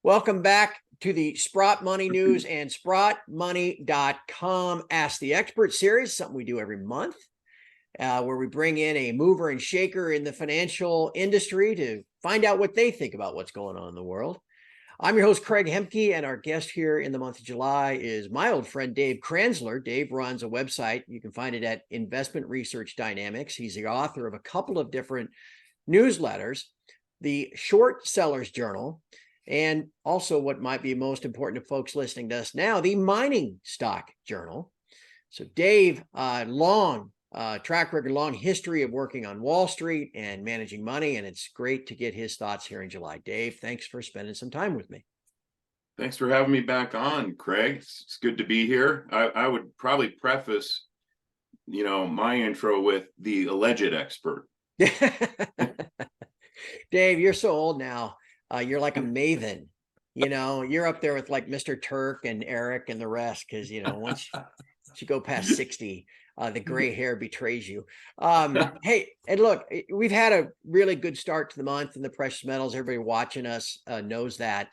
Welcome back to the Sprott Money News and SprottMoney.com Ask the Expert series, something we do every month, where we bring in a mover and shaker in the financial industry to find out what they think about what's going on in the world. I'm your host, Craig Hemke, and our guest here in the month of July is my old friend, Dave Kranzler. Dave runs a website. You can find it at Investment Research Dynamics. He's the author of a couple of different newsletters, the Short Sellers Journal, and also what might be most important to folks listening to us now, the Mining Stock Journal. So Dave, long track record, long history of working on Wall Street and managing money, and it's great to get his thoughts here in July. Dave, thanks for spending some time with me. Thanks for having me back on, Craig. It's good to be here. I would probably preface, my intro with the alleged expert. Dave, you're so old now. You're like a maven. You're up there with like Mr. Turk and Eric and the rest, because once you go past 60, the gray hair betrays you. Hey, and look, we've had a really good start to the month in the precious metals. Everybody watching us knows that.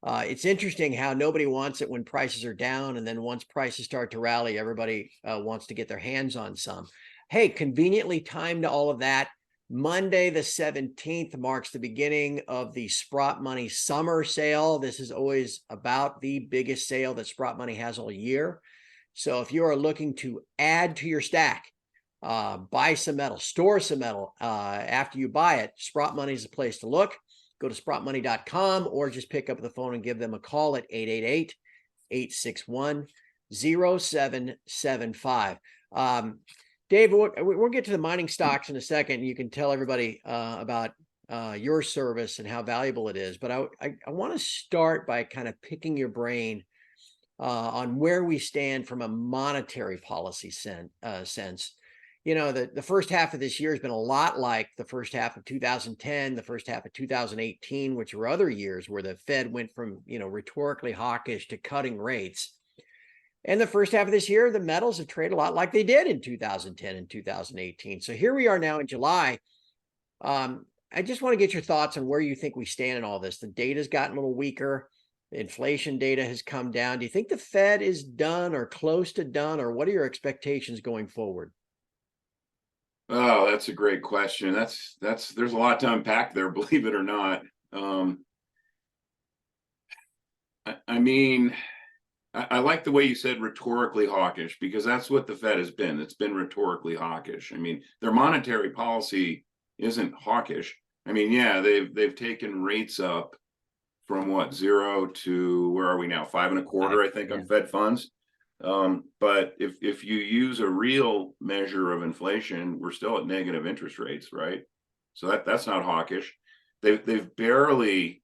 It's interesting how nobody wants it when prices are down, and then once prices start to rally, everybody wants to get their hands on some. Hey, conveniently timed to all of that, Monday the 17th marks the beginning of the Sprott Money summer sale. This is always about the biggest sale that Sprott Money has all year. So if you are looking to add to your stack, buy some metal, store some metal after you buy it, Sprott Money is the place to look. Go to sprottmoney.com or just pick up the phone and give them a call at 888-861-0775. Dave, we'll get to the mining stocks in a second. You can tell everybody about your service and how valuable it is. But I want to start by kind of picking your brain on where we stand from a monetary policy sense. The first half of this year has been a lot like the first half of 2010, the first half of 2018, which were other years where the Fed went from, rhetorically hawkish to cutting rates. And the first half of this year, the metals have traded a lot like they did in 2010 and 2018. So here we are now in July. I just want to get your thoughts on where you think we stand in all this. The data's gotten a little weaker. The inflation data has come down. Do you think the Fed is done or close to done, or what are your expectations going forward? Oh, that's a great question. There's a lot to unpack there, believe it or not. I like the way you said rhetorically hawkish, because that's what the Fed has been. It's been rhetorically hawkish. Their monetary policy isn't hawkish. They've taken rates up from what, 0 to where are we now? 5.25, I think, on Fed funds. But if you use a real measure of inflation, we're still at negative interest rates, right? So that's not hawkish. They've barely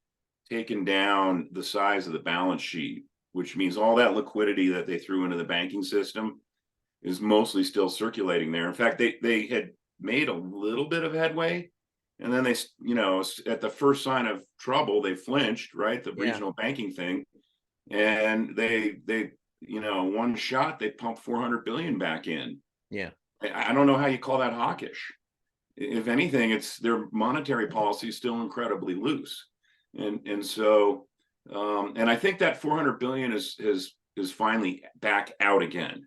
taken down the size of the balance sheet, which means all that liquidity that they threw into the banking system is mostly still circulating there. In fact, they had made a little bit of headway, and then they, at the first sign of trouble, they flinched, right? The regional banking thing. And they one shot, they pumped 400 billion back in. Yeah. I don't know how you call that hawkish. If anything, it's their monetary policy is still incredibly loose. And so and I think that 400 billion is finally back out again.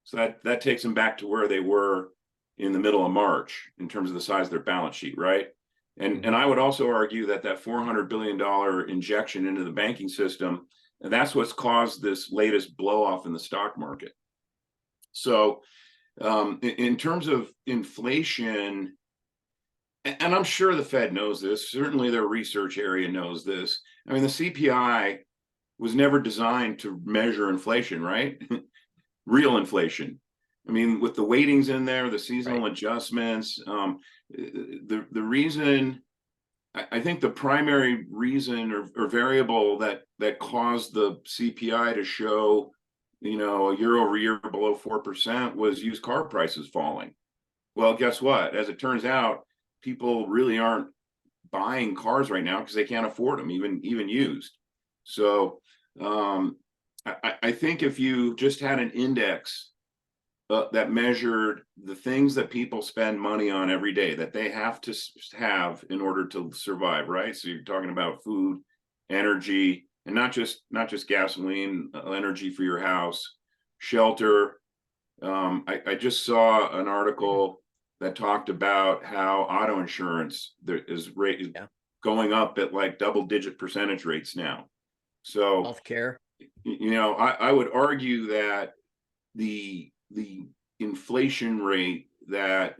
So that takes them back to where they were in the middle of March in terms of the size of their balance sheet, right? And I would also argue that $400 billion injection into the banking system, and that's what's caused this latest blow off in the stock market. So in terms of inflation, and I'm sure the Fed knows this, certainly their research area knows this. The CPI was never designed to measure inflation, right? Real inflation. With the weightings in there, the seasonal adjustments, the reason, I think the primary reason or variable that caused the CPI to show, a year over year below 4% was used car prices falling. Well, guess what? As it turns out, people really aren't buying cars right now because they can't afford them, even used. So I think if you just had an index that measured the things that people spend money on every day that they have to have in order to survive, right? So you're talking about food, energy, and not just gasoline, energy for your house, shelter. I just saw an article that talked about how auto insurance is going up at like double-digit percentage rates now. So Healthcare. I would argue that the inflation rate that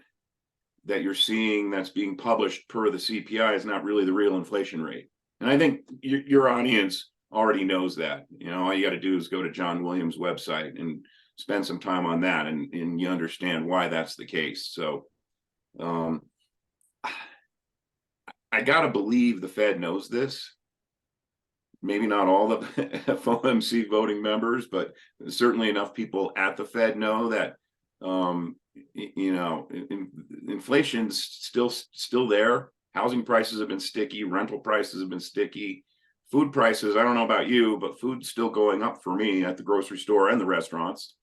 you're seeing that's being published per the CPI is not really the real inflation rate. And I think your audience already knows that. All you got to do is go to John Williams' website and spend some time on that, and you understand why that's the case. So I got to believe the Fed knows this. Maybe not all the FOMC voting members, but certainly enough people at the Fed know that inflation's still there. Housing prices have been sticky. Rental prices have been sticky. Food prices, I don't know about you, but food's still going up for me at the grocery store and the restaurants.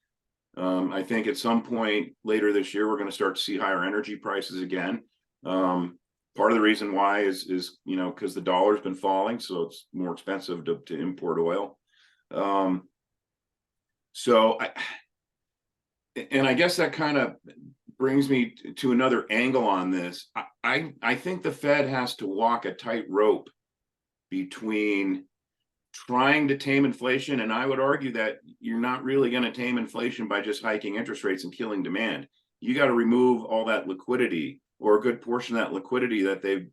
I think at some point later this year, we're going to start to see higher energy prices again. Part of the reason why is because the dollar's been falling, so it's more expensive to import oil. So I guess that kind of brings me to another angle on this. I think the Fed has to walk a tightrope between trying to tame inflation, and I would argue that you're not really going to tame inflation by just hiking interest rates and killing demand. You got to remove all that liquidity, or a good portion of that liquidity that they've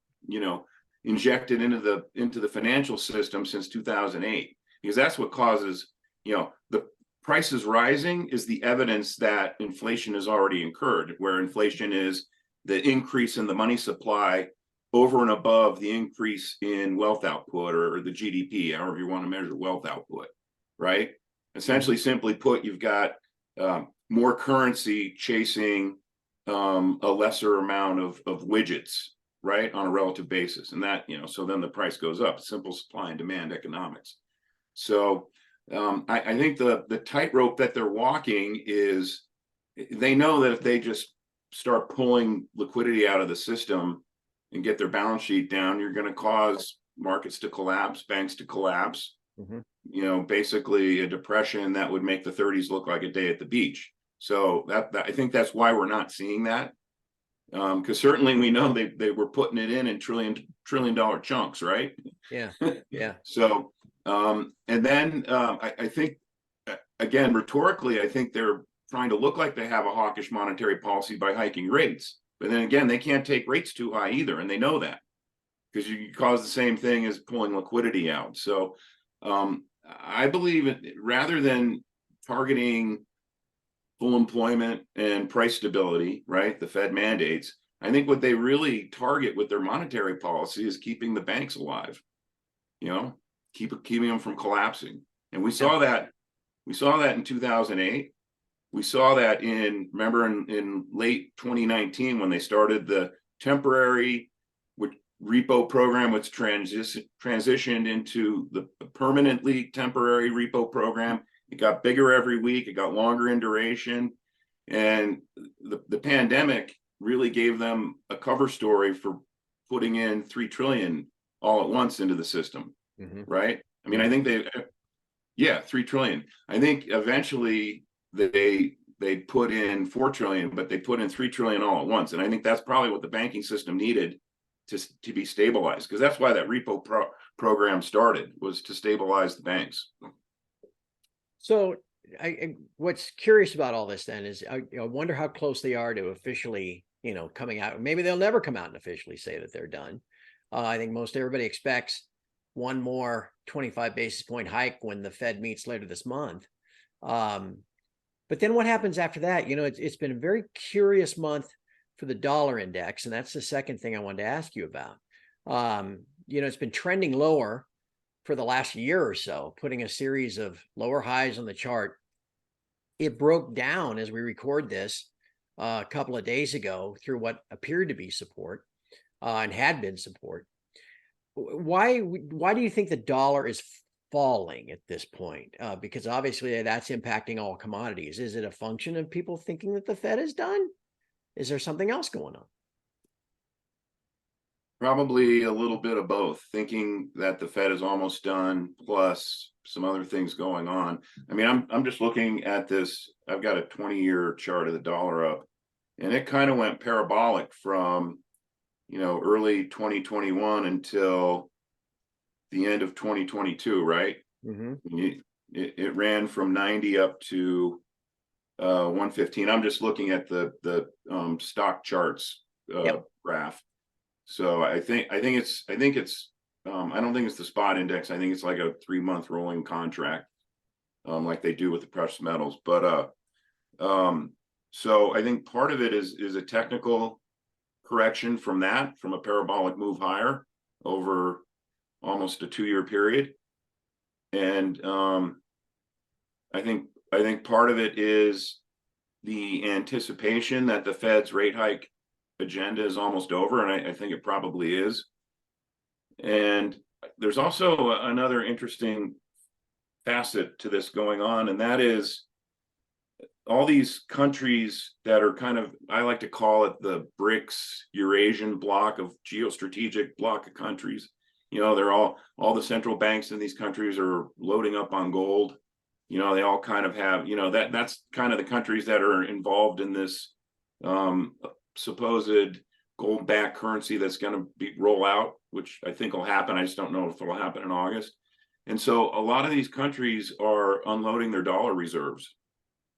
injected into the financial system since 2008, because that's what causes the prices rising is the evidence that inflation has already occurred, where inflation is the increase in the money supply over and above the increase in wealth output, or the GDP, however you want to measure wealth output, right? Essentially, simply put, you've got more currency chasing a lesser amount of widgets, right, on a relative basis. And that, so then the price goes up. Simple supply and demand economics. So I think the tightrope that they're walking is, they know that if they just start pulling liquidity out of the system and get their balance sheet down, you're going to cause markets to collapse, banks to collapse, basically a depression that would make the 30s look like a day at the beach. So that I think that's why we're not seeing that, because certainly we know they were putting it in trillion dollar chunks, right? Yeah. So and then I think, again, rhetorically, I think they're trying to look like they have a hawkish monetary policy by hiking rates. But then again, they can't take rates too high either, and they know that, because you cause the same thing as pulling liquidity out. So I believe rather than targeting full employment and price stability, right, the Fed mandates, I think what they really target with their monetary policy is keeping the banks alive, keeping them from collapsing. And we saw that in 2008. We saw that in late 2019, when they started the temporary repo program, which transitioned into the permanently temporary repo program. It got bigger every week. It got longer in duration. And the pandemic really gave them a cover story for putting in $3 trillion all at once into the system, right? I mean, I think $3 trillion. I think eventually they put in $4 trillion, but they put in $3 trillion all at once. And I think that's probably what the banking system needed to be stabilized, because that's why that repo program started, was to stabilize the banks. So what's curious about all this then is I wonder how close they are to officially, coming out. Maybe they'll never come out and officially say that they're done. I think everybody expects one more 25 basis point hike when the Fed meets later this month. But then what happens after that? It's been a very curious month for the dollar index, and that's the second thing I wanted to ask you about. It's been trending lower for the last year or so, putting a series of lower highs on the chart. It broke down as we record this a couple of days ago through what appeared to be support and had been support. Why do you think the dollar is falling at this point? Because obviously that's impacting all commodities. Is it a function of people thinking that the Fed is done? Is there something else going on? Probably a little bit of both, thinking that the Fed is almost done, plus some other things going on. I mean, I'm just looking at this. I've got a 20-year chart of the dollar up, and it kind of went parabolic from, early 2021 until the end of 2022, right? It ran from 90 up to 115. I'm just looking at the stock charts graph. So I don't think it's the spot index. I think it's like a 3-month rolling contract, like they do with the precious metals. But so I think part of it is a technical correction from a parabolic move higher over almost a 2-year period. And I think part of it is the anticipation that the Fed's rate hike agenda is almost over, and I think it probably is. And there's also another interesting facet to this going on, and that is all these countries that are kind of, I like to call it the BRICS Eurasian bloc of geostrategic bloc of countries. They're all the central banks in these countries are loading up on gold. They all kind of have, that's kind of the countries that are involved in this supposed gold-backed currency that's going to be roll out, which I think will happen. I just don't know if it'll happen in August. And so a lot of these countries are unloading their dollar reserves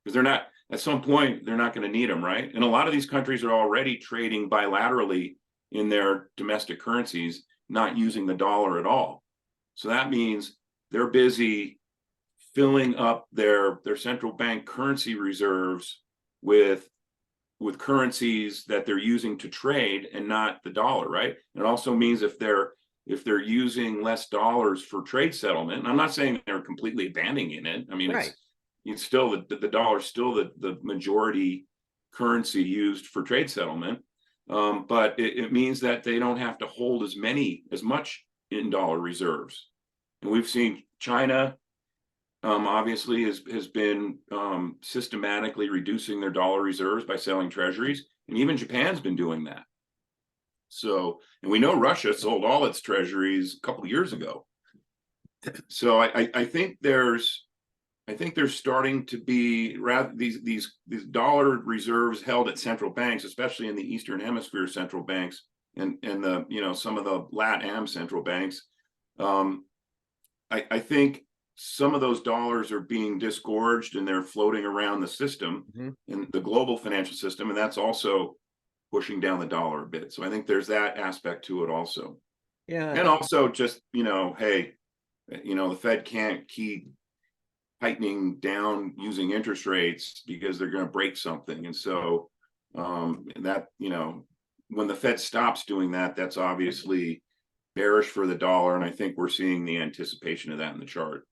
because at some point they're not going to need them, right? And a lot of these countries are already trading bilaterally in their domestic currencies, not using the dollar at all. So that means they're busy filling up their central bank currency reserves with currencies that they're using to trade and not the dollar, right? And it also means if they're using less dollars for trade settlement, and I'm not saying they're completely abandoning it. I mean, Right. it's still the dollar is still the majority currency used for trade settlement. But it means that they don't have to hold as much in dollar reserves. And we've seen China obviously has been systematically reducing their dollar reserves by selling treasuries, and even Japan's been doing that. So, and we know Russia sold all its treasuries a couple of years ago. So I think there's starting to be these dollar reserves held at central banks, especially in the Eastern Hemisphere central banks and the some of the LatAm central banks. I think some of those dollars are being disgorged and they're floating around the system in the global financial system, and that's also pushing down the dollar a bit. So I think there's that aspect to it also. Yeah. And also just, hey, the Fed can't keep tightening down using interest rates because they're going to break something. And so that, when the Fed stops doing that, that's obviously bearish for the dollar. And I think we're seeing the anticipation of that in the chart.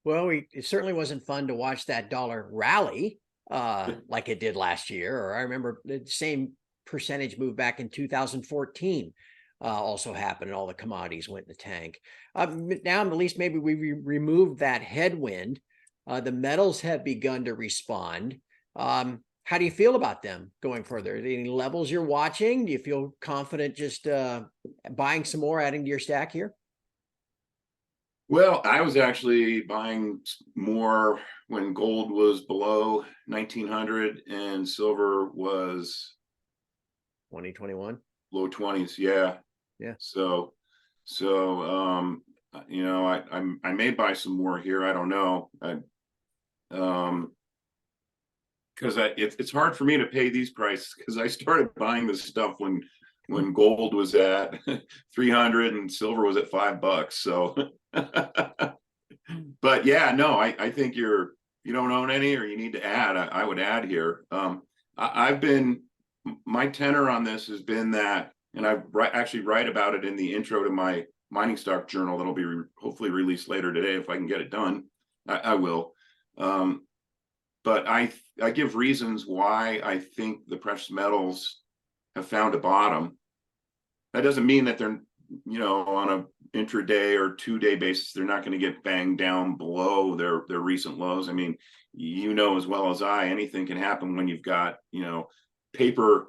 Well, it certainly wasn't fun to watch that dollar rally like it did last year. Or I remember the same percentage move back in 2014 also happened, and all the commodities went in the tank. Now, at least maybe we removed that headwind. The metals have begun to respond. How do you feel about them going further? Are there any levels you're watching? Do you feel confident just buying some more, adding to your stack here? Well, I was actually buying more when gold was below 1900 and silver was 2021 low 20s. Yeah. So I may buy some more here. I don't know. Because it's hard for me to pay these prices because I started buying this stuff when gold was at 300 and silver was at $5. So, but yeah, no, I think you don't own any, or you need to add. I would add here. My tenor on this has been that, and I actually write about it in the intro to my mining stock journal that'll be hopefully released later today if I can get it done. I will. But I give reasons why I think the precious metals have found a bottom. That doesn't mean that they're, on a intraday or 2-day basis, they're not going to get banged down below their recent lows. I mean, as well as I, anything can happen when you've got, paper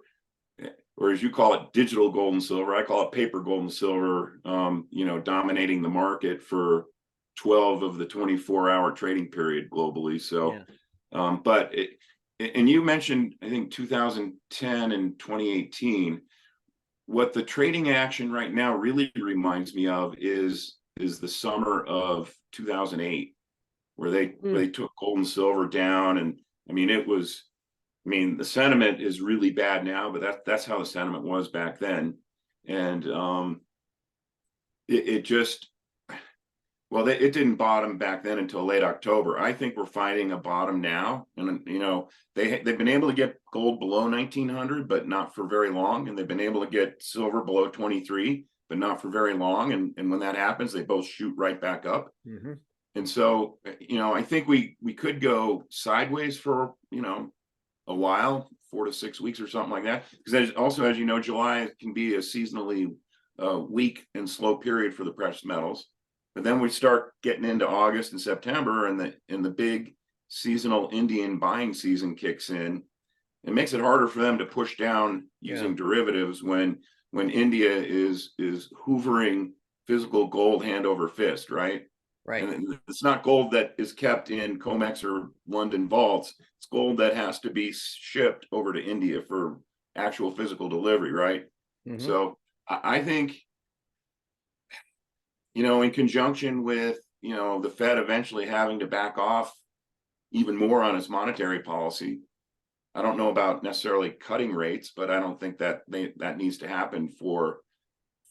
or as you call it, digital gold and silver. I call it paper gold and silver, dominating the market for 12 of the 24-hour trading period globally. So, and you mentioned, I think 2010 and 2018, what the trading action right now really reminds me of is the summer of 2008, where they took gold and silver down. And I mean, the sentiment is really bad now, but that's how the sentiment was back then. And it didn't bottom back then until late October. I think we're finding a bottom now. And, they've been able to get gold below 1900, but not for very long. And they've been able to get silver below 23, but not for very long. And when that happens, they both shoot right back up. Mm-hmm. And so, I think we could go sideways for, a while, 4 to 6 weeks or something like that. Because also, as you know, July can be a seasonally weak and slow period for the precious metals. But then we start getting into August and September, and the big seasonal Indian buying season kicks in. It makes it harder for them to push down using derivatives when India is hoovering physical gold hand over fist, right? Right. And it's not gold that is kept in COMEX or London vaults. It's gold that has to be shipped over to India for actual physical delivery, right? Mm-hmm. So I think, in conjunction with, the Fed eventually having to back off even more on its monetary policy, I don't know about necessarily cutting rates, but I don't think that needs to happen for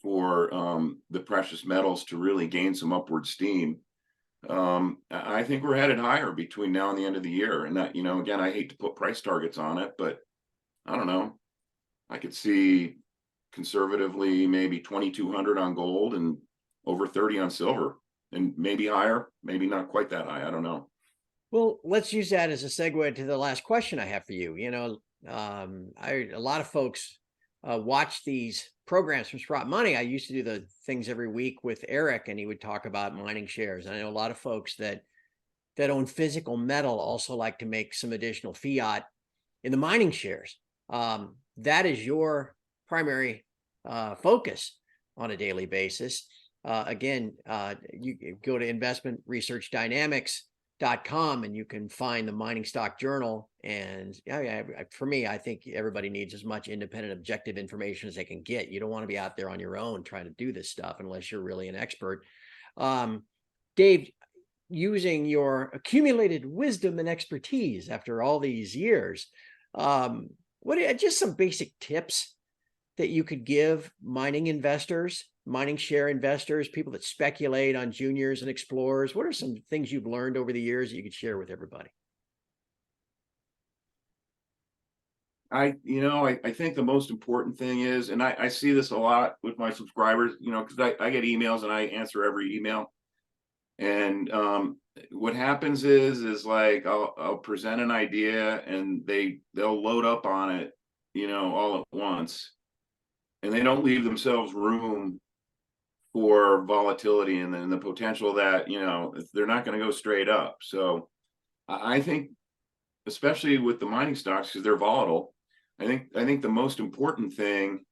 the precious metals to really gain some upward steam. I think we're headed higher between now and the end of the year. And that, again, I hate to put price targets on it, but I don't know. I could see conservatively maybe 2,200 on gold and over 30 on silver, and maybe higher, maybe not quite that high. I don't know. Well, let's use that as a segue to the last question I have for you. A lot of folks watch these programs from Sprott Money. I used to do the things every week with Eric, and he would talk about mining shares. I know a lot of folks that own physical metal also like to make some additional fiat in the mining shares. That is your primary focus on a daily basis. Again, you go to investmentresearchdynamics.com and you can find the Mining Stock Journal. And for me, I think everybody needs as much independent, objective information as they can get. You don't want to be out there on your own trying to do this stuff unless you're really an expert. Dave, using your accumulated wisdom and expertise after all these years, what are just some basic tips that you could give mining investors, mining share investors, people that speculate on juniors and explorers? What are some things you've learned over the years that you could share with everybody? I think the most important thing is, and I see this a lot with my subscribers, because I get emails and I answer every email. And what happens is like I'll present an idea and they'll load up on it, all at once, and they don't leave themselves room for volatility and then the potential that they're not going to go straight up. So I think, especially with the mining stocks, because they're volatile, I think the most important thing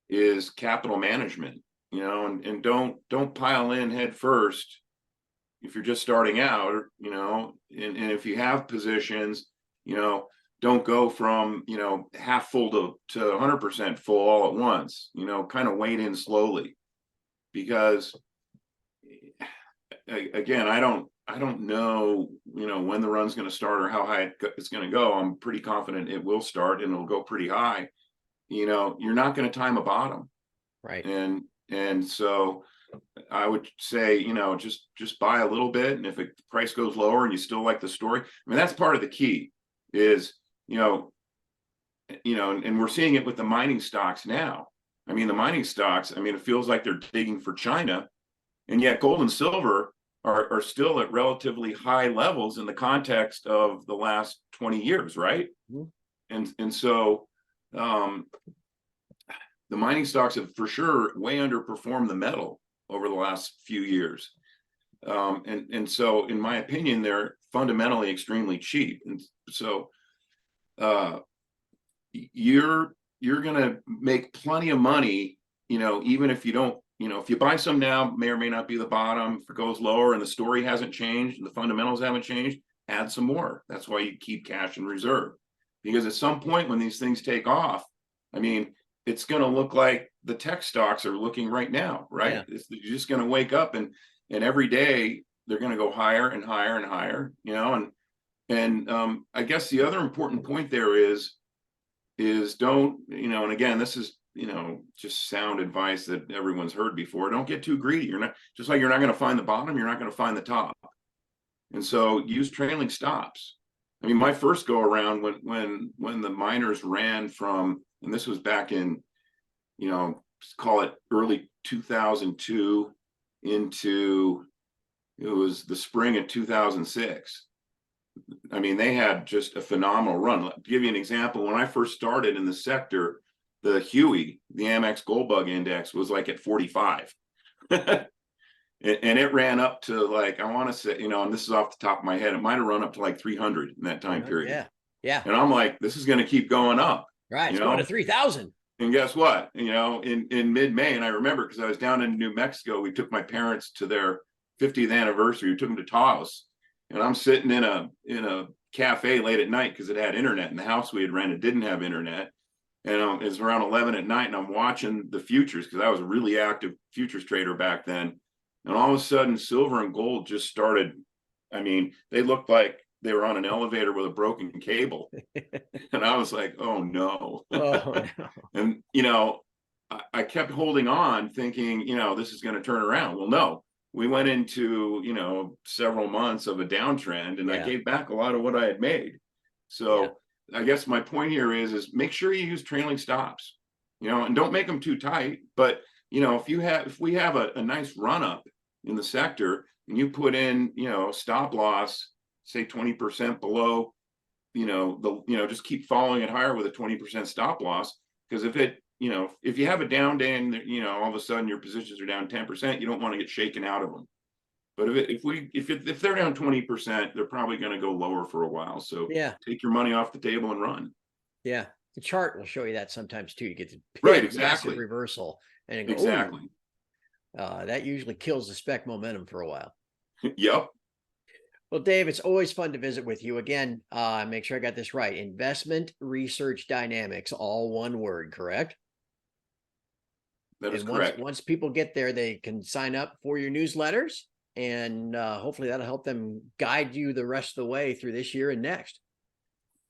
is capital management, and don't pile in head first if you're just starting out, and if you have positions, don't go from, half full to 100% full all at once, kind of wade in slowly, because again, I don't know, when the run's going to start or how high it's going to go. I'm pretty confident it will start and it'll go pretty high. You're not going to time a bottom. Right. And so I would say, just buy a little bit. And if the price goes lower and you still like the story, that's part of the key is, and we're seeing it with the mining stocks now. The mining stocks, it feels like they're digging for China, and yet gold and silver are still at relatively high levels in the context of the last 20 years, right? Mm-hmm. And so the mining stocks have for sure way underperformed the metal over the last few years. And so in my opinion, they're fundamentally extremely cheap. And so you're you're going to make plenty of money, even if you don't, if you buy some now, may or may not be the bottom. If it goes lower and the story hasn't changed and the fundamentals haven't changed, add some more. That's why you keep cash in reserve, because at some point when these things take off, I mean, it's going to look like the tech stocks are looking right now, right? Yeah. You're just going to wake up and every day they're going to go higher and higher and higher, and I guess the other important point there is don't, and again, this is, just sound advice that everyone's heard before. Don't get too greedy. You're not, just like you're not going to find the bottom, you're not going to find the top. And so use trailing stops. I mean, my first go around when the miners ran from, and this was back in, call it early 2002 into, it was the spring of 2006. I mean, they had just a phenomenal run. To give you an example, when I first started in the sector, the Huey, the Amex Gold Bug Index, was like at 45. And it ran up to, like, I want to say, and this is off the top of my head, it might have run up to like 300 in that time period. Yeah. Yeah. And I'm like, this is going to keep going up. Right. It's going to 3,000. And guess what? In mid-May, and I remember because I was down in New Mexico, we took my parents to their 50th anniversary. We took them to Taos. And I'm sitting in a cafe late at night because it had internet, and the house we had rented didn't have internet. And it was around 11 at night, and I'm watching the futures because I was a really active futures trader back then. And all of a sudden, silver and gold just started. I mean, they looked like they were on an elevator with a broken cable. And I was like, oh no. Oh, no. And, I kept holding on thinking, this is going to turn around. Well, no. We went into, several months of a downtrend, and I gave back a lot of what I had made. So I guess my point here is make sure you use trailing stops, and don't make them too tight. But, if we have a nice run up in the sector and you put in, stop loss, say 20% below, just keep following it higher with a 20% stop loss. Because if you have a down day and, all of a sudden your positions are down 10%, you don't want to get shaken out of them. But if they're down 20%, they're probably going to go lower for a while. So take your money off the table and run. Yeah. The chart will show you that sometimes too. You get the exactly reversal and it goes, exactly. That usually kills the spec momentum for a while. Yep. Well, Dave, it's always fun to visit with you again. Make sure I got this right. Investment Research Dynamics, all one word, correct? That is correct. Once people get there, they can sign up for your newsletters, and hopefully that'll help them guide you the rest of the way through this year and next.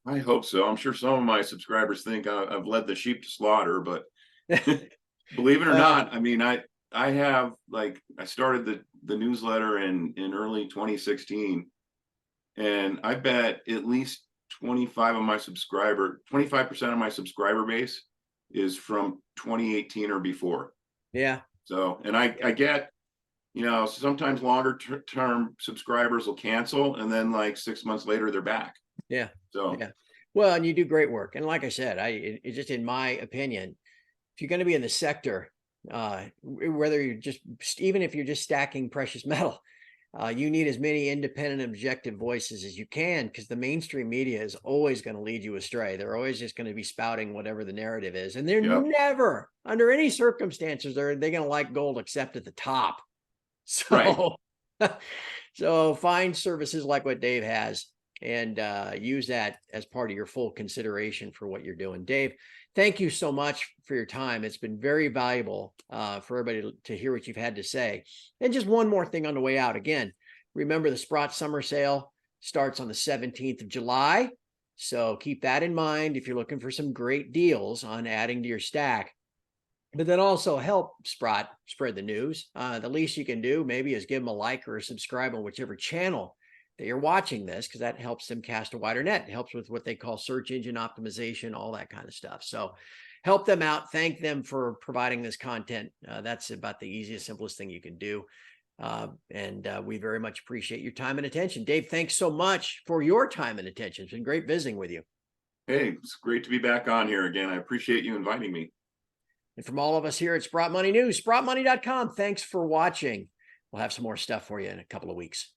I hope so. I'm sure some of my subscribers think I've led the sheep to slaughter, but believe it or not, I mean, I have, I started the newsletter in early 2016, and I bet at least 25% of my subscriber base is from 2018 or before. Yeah. So, and I get, sometimes longer term subscribers will cancel, and then like 6 months later, they're back. Yeah. So, well, and you do great work. And like I said, it's just in my opinion, if you're going to be in the sector, whether even if you're just stacking precious metal, you need as many independent, objective voices as you can, because the mainstream media is always going to lead you astray. They're always just going to be spouting whatever the narrative is, and they're never, under any circumstances, they're going to like gold except at the top. So, so find services like what Dave has, and use that as part of your full consideration for what you're doing. Dave, thank you so much for your time. It's been very valuable for everybody to hear what you've had to say. And just one more thing on the way out. Again, remember the Sprott summer sale starts on the 17th of July. So keep that in mind if you're looking for some great deals on adding to your stack. But then also help Sprott spread the news. The least you can do maybe is give them a like or a subscribe on whichever channel that you're watching this, because that helps them cast a wider net. It helps with what they call search engine optimization, all that kind of stuff. So help them out. Thank them for providing this content. That's about the easiest, simplest thing you can do. And we very much appreciate your time and attention. Dave, thanks so much for your time and attention. It's been great visiting with you. Hey, it's great to be back on here again. I appreciate you inviting me. And from all of us here at Sprott Money News, sprottmoney.com, thanks for watching. We'll have some more stuff for you in a couple of weeks.